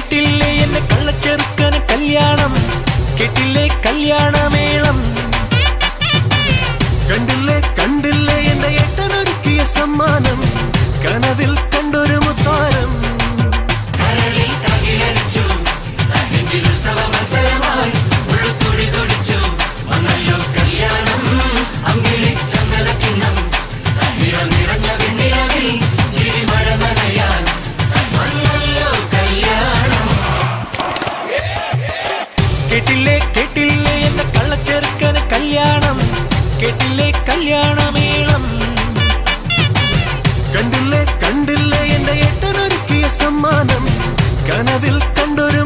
കേട്ടില്ലേ എന്റെ കള്ളച്ചെറുക്കന് കല്യാണം കേട്ടില്ലേ കല്യാണമേളം കണ്ടില്ലേ കണ്ടില്ലേ എന്റെ ഏട്ടനൊരുക്കിയ സമ്മാനം കനവിൽ കണ്ടൊരു മുത്താരം കേട്ടില്ലേ കേട്ടില്ലേ എന്റെ കള്ളച്ചെറുക്കന് കല്യാണം കേട്ടില്ലേ കല്യാണമേളം കണ്ടില്ലേ കണ്ടില്ലേ എന്റെ ഏട്ടനൊരുക്കിയ സമ്മാനം കനവിൽ കണ്ടൊരു